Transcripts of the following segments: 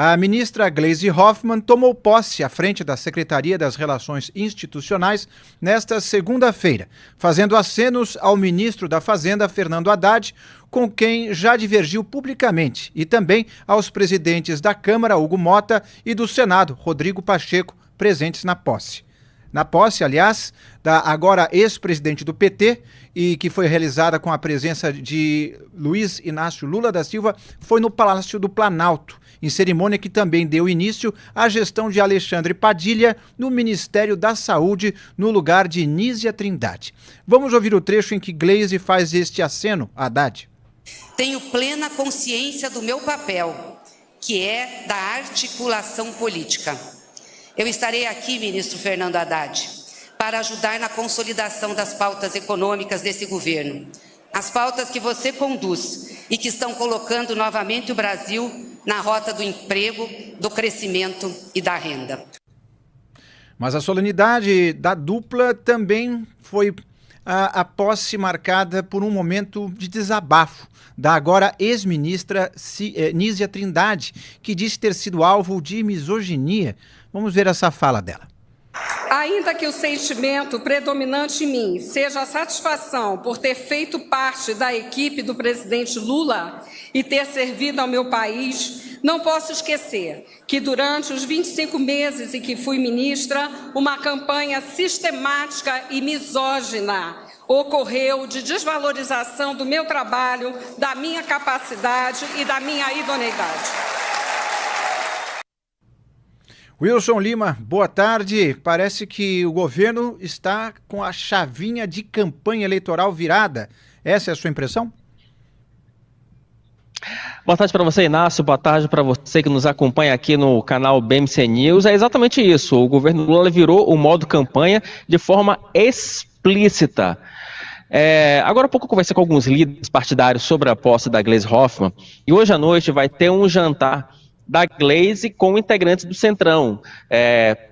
A ministra Gleisi Hoffmann tomou posse à frente da Secretaria das Relações Institucionais nesta segunda-feira, fazendo acenos ao ministro da Fazenda, Fernando Haddad, com quem já divergiu publicamente, e também aos presidentes da Câmara, Hugo Motta, e do Senado, Rodrigo Pacheco, presentes na posse. Na posse, aliás, da agora ex-presidente do PT, e que foi realizada com a presença de Luiz Inácio Lula da Silva, foi no Palácio do Planalto, em cerimônia que também deu início à gestão de Alexandre Padilha no Ministério da Saúde, no lugar de Nízia Trindade. Vamos ouvir o trecho em que Gleisi faz este aceno a Haddad. Tenho plena consciência do meu papel, que é da articulação política. Eu estarei aqui, ministro Fernando Haddad, para ajudar na consolidação das pautas econômicas desse governo. As pautas que você conduz e que estão colocando novamente o Brasil na rota do emprego, do crescimento e da renda. Mas a solenidade da dupla também foi a posse marcada por um momento de desabafo da agora ex-ministra Nízia Trindade, que disse ter sido alvo de misoginia. Vamos ver essa fala dela. Ainda que o sentimento predominante em mim seja a satisfação por ter feito parte da equipe do presidente Lula e ter servido ao meu país, não posso esquecer que durante os 25 meses em que fui ministra, uma campanha sistemática e misógina ocorreu de desvalorização do meu trabalho, da minha capacidade e da minha idoneidade. Wilson Lima, boa tarde. Parece que o governo está com a chavinha de campanha eleitoral virada. Essa é a sua impressão? Boa tarde para você, Inácio. Boa tarde para você que nos acompanha aqui no canal BMC News. É exatamente isso. O governo Lula virou o modo campanha de forma explícita. Agora há pouco eu conversei com alguns líderes partidários sobre a posse da Gleisi Hoffmann e hoje à noite vai ter um jantar da Gleisi com integrantes do Centrão,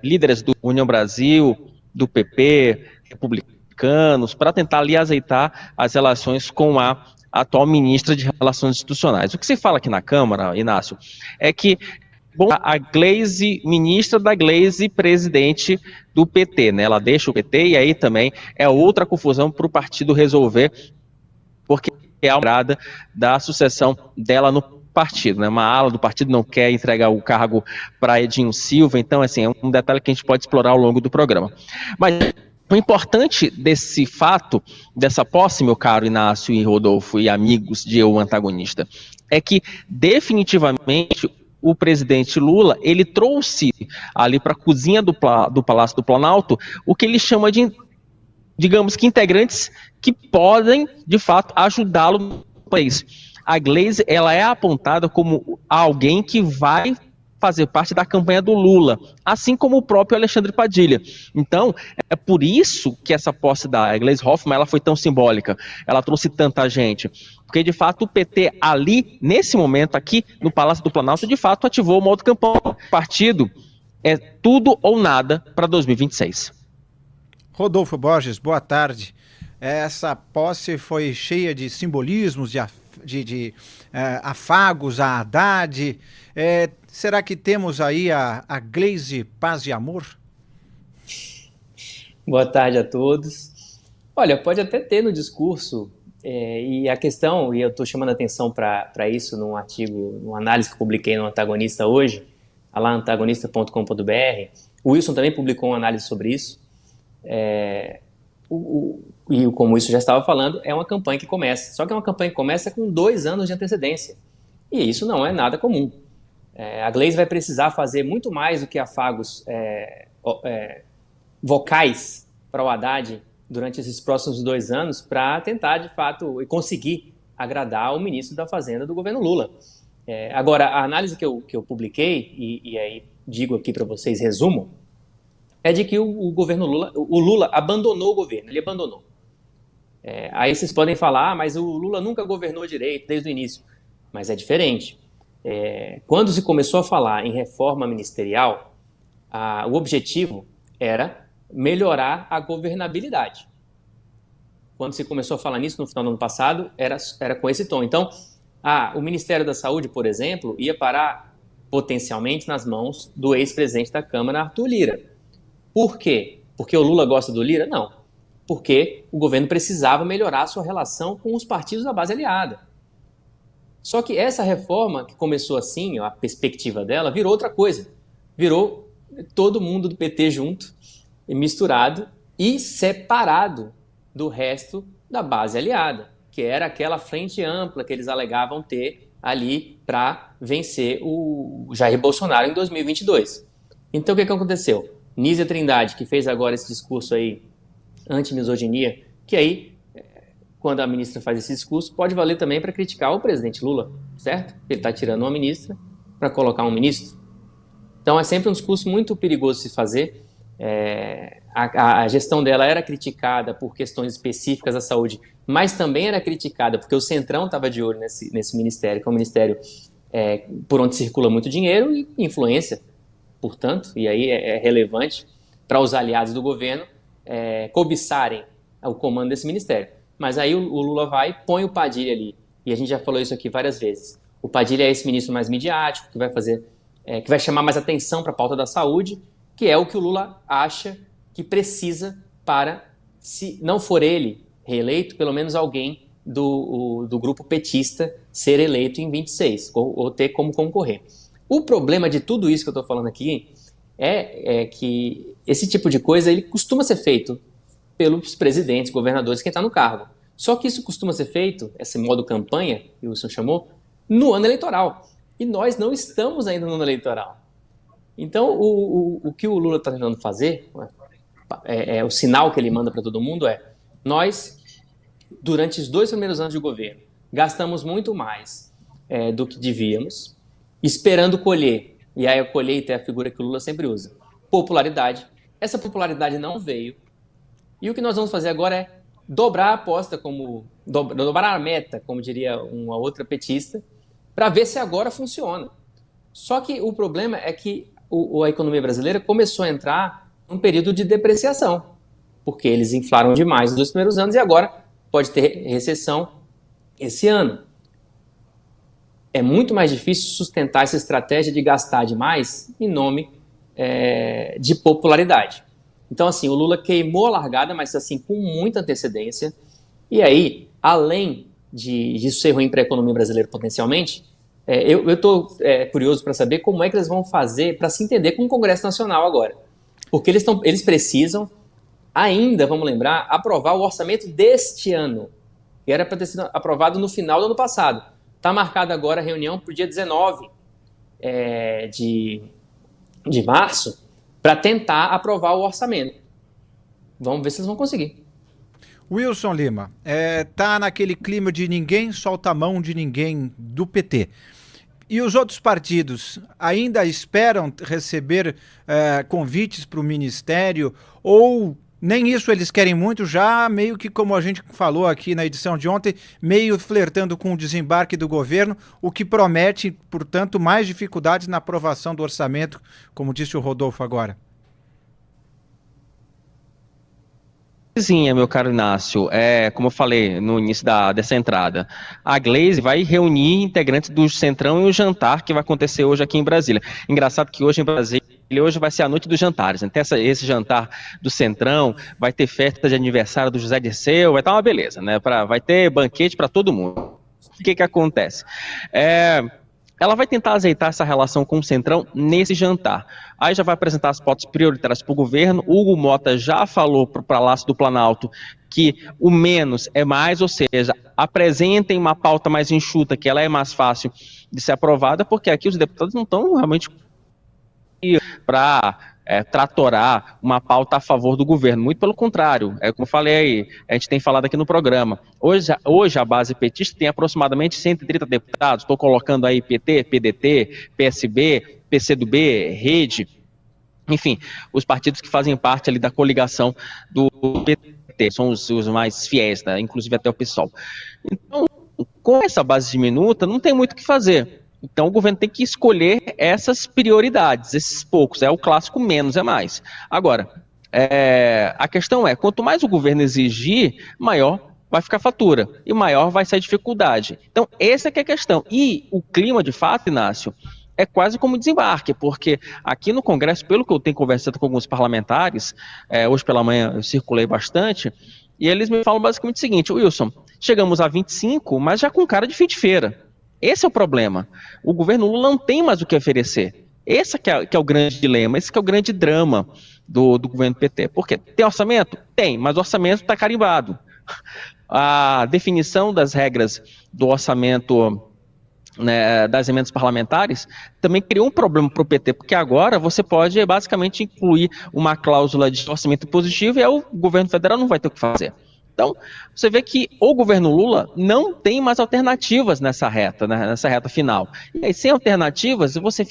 líderes do União Brasil, do PP, republicanos, para tentar ali azeitar as relações com a atual ministra de Relações Institucionais. O que se fala aqui na Câmara, Inácio, é que a Gleisi, ministra da Gleisi, presidente do PT, né? Ela deixa o PT e aí também é outra confusão para o partido resolver, porque é a entrada da sucessão dela no partido, né? Uma ala do partido não quer entregar o cargo para Edinho Silva, então assim, é um detalhe que a gente pode explorar ao longo do programa. Mas o importante desse fato, dessa posse, meu caro Inácio e Rodolfo e amigos de Eu Antagonista, é que definitivamente o presidente Lula, ele trouxe ali para a cozinha do Palácio do Planalto o que ele chama de, digamos que, integrantes que podem, de fato, ajudá-lo no país. A Gleisi, ela é apontada como alguém que vai fazer parte da campanha do Lula, assim como o próprio Alexandre Padilha. Então, é por isso que essa posse da Gleisi Hoffmann ela foi tão simbólica, ela trouxe tanta gente, porque de fato o PT ali, nesse momento aqui no Palácio do Planalto, de fato ativou o modo campanha. O partido é tudo ou nada para 2026. Rodolfo Borges, boa tarde. Essa posse foi cheia de simbolismos, de afagos a Haddad. Será que temos aí a Gleisi Paz e Amor? Boa tarde a todos. Olha, pode até ter no discurso, e a questão, e eu estou chamando a atenção para isso num artigo, numa análise que eu publiquei no Antagonista hoje, lá antagonista.com.br. O Wilson também publicou uma análise sobre isso. E como isso já estava falando, é uma campanha que começa. Só que é uma campanha que começa com 2 anos de antecedência. E isso não é nada comum. A Gleisi vai precisar fazer muito mais do que afagos vocais para o Haddad durante esses próximos 2 anos para tentar, de fato, conseguir agradar o ministro da Fazenda do governo Lula. Agora, a análise que eu publiquei, e aí digo aqui para vocês, resumo, é de que o governo Lula, o Lula abandonou o governo, ele abandonou. Aí vocês podem falar, mas o Lula nunca governou direito desde o início. Mas é diferente. Quando se começou a falar em reforma ministerial, o objetivo era melhorar a governabilidade. Quando se começou a falar nisso no final do ano passado, era com esse tom. Então, o Ministério da Saúde, por exemplo, ia parar potencialmente nas mãos do ex-presidente da Câmara, Arthur Lira. Por quê? Porque o Lula gosta do Lira? Não. Porque o governo precisava melhorar a sua relação com os partidos da base aliada. Só que essa reforma, que começou assim, a perspectiva dela, virou outra coisa. Virou todo mundo do PT junto, misturado e separado do resto da base aliada, que era aquela frente ampla que eles alegavam ter ali para vencer o Jair Bolsonaro em 2022. Então o que aconteceu? Nízia Trindade, que fez agora esse discurso aí anti-misoginia, que aí, quando a ministra faz esse discurso, pode valer também para criticar o presidente Lula, certo? Ele está tirando uma ministra para colocar um ministro. Então é sempre um discurso muito perigoso de se fazer. A gestão dela era criticada por questões específicas da saúde, mas também era criticada porque o Centrão estava de olho nesse ministério, que é um ministério por onde circula muito dinheiro e influência, portanto, e aí é relevante para os aliados do governo cobiçarem o comando desse ministério. Mas aí o Lula vai e põe o Padilha ali, e a gente já falou isso aqui várias vezes. O Padilha é esse ministro mais midiático, que vai fazer, que vai chamar mais atenção para a pauta da saúde, que é o que o Lula acha que precisa para, se não for ele reeleito, pelo menos alguém do grupo petista ser eleito em 26, ou ter como concorrer. O problema de tudo isso que eu estou falando aqui é que esse tipo de coisa ele costuma ser feito pelos presidentes, governadores, quem está no cargo. Só que isso costuma ser feito, esse modo campanha, que o senhor chamou, no ano eleitoral. E nós não estamos ainda no ano eleitoral. Então, o que o Lula está tentando fazer, o sinal que ele manda para todo mundo nós, durante os 2 primeiros anos de governo, gastamos muito mais do que devíamos, esperando colher, e aí a colheita é a figura que o Lula sempre usa, popularidade. Essa popularidade não veio, e o que nós vamos fazer agora é dobrar a aposta, dobrar a meta, como diria uma outra petista, para ver se agora funciona. Só que o problema é que a economia brasileira começou a entrar num período de depreciação, porque eles inflaram demais nos 2 primeiros anos e agora pode ter recessão esse ano. É muito mais difícil sustentar essa estratégia de gastar demais em nome de popularidade. Então, assim, o Lula queimou a largada, mas assim, com muita antecedência. E aí, além disso ser ruim para a economia brasileira potencialmente, eu estou curioso para saber como é que eles vão fazer para se entender com o Congresso Nacional agora. Porque eles precisam ainda, vamos lembrar, aprovar o orçamento deste ano, que era para ter sido aprovado no final do ano passado. Está marcada agora a reunião para o dia 19 de março para tentar aprovar o orçamento. Vamos ver se eles vão conseguir. Wilson Lima, tá naquele clima de ninguém solta a mão de ninguém do PT. E os outros partidos ainda esperam receber convites para o Ministério ou nem isso eles querem muito, já meio que como a gente falou aqui na edição de ontem, meio flertando com o desembarque do governo, o que promete, portanto, mais dificuldades na aprovação do orçamento, como disse o Rodolfo agora. Meu caro Inácio, como eu falei no início dessa entrada, a Glaze vai reunir integrantes do Centrão em um jantar que vai acontecer hoje aqui em Brasília. Engraçado que hoje em Brasília, hoje vai ser a noite dos jantares, né? Tem esse jantar do Centrão, vai ter festa de aniversário do José Dirceu, vai estar uma beleza, né? Vai ter banquete para todo mundo. O que que acontece? Ela vai tentar azeitar essa relação com o Centrão nesse jantar. Aí já vai apresentar as pautas prioritárias para o governo. Hugo Mota já falou para o Palácio do Planalto que o menos é mais, ou seja, apresentem uma pauta mais enxuta, que ela é mais fácil de ser aprovada, porque aqui os deputados não estão realmente para tratorar uma pauta a favor do governo, muito pelo contrário, como eu falei, a gente tem falado aqui no programa, hoje a base petista tem aproximadamente 130 deputados, estou colocando aí PT, PDT, PSB, PCdoB, Rede, enfim, os partidos que fazem parte ali da coligação do PT, são os mais fiéis, né? Inclusive até o PSOL. Então, com essa base diminuta, não tem muito o que fazer. Então o governo tem que escolher essas prioridades, esses poucos, é o clássico menos é mais. Agora, a questão quanto mais o governo exigir, maior vai ficar a fatura e maior vai ser a dificuldade. Então essa que é a questão. E o clima de fato, Inácio, é quase como desembarque, porque aqui no Congresso, pelo que eu tenho conversado com alguns parlamentares, hoje pela manhã eu circulei bastante, e eles me falam basicamente o seguinte: Wilson, chegamos a 25, mas já com cara de fim de feira. Esse é o problema. O governo Lula não tem mais o que oferecer. Esse que é o grande dilema, esse que é o grande drama do governo PT. Porque tem orçamento? Tem, mas o orçamento está carimbado. A definição das regras do orçamento, né, das emendas parlamentares, também criou um problema para o PT, porque agora você pode basicamente incluir uma cláusula de orçamento positivo e aí o governo federal não vai ter o que fazer. Então, você vê que o governo Lula não tem mais alternativas nessa reta, né, nessa reta final. E aí, sem alternativas, você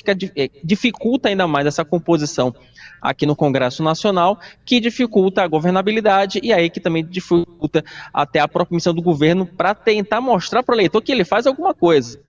dificulta ainda mais essa composição aqui no Congresso Nacional, que dificulta a governabilidade e aí que também dificulta até a própria missão do governo para tentar mostrar para o eleitor que ele faz alguma coisa.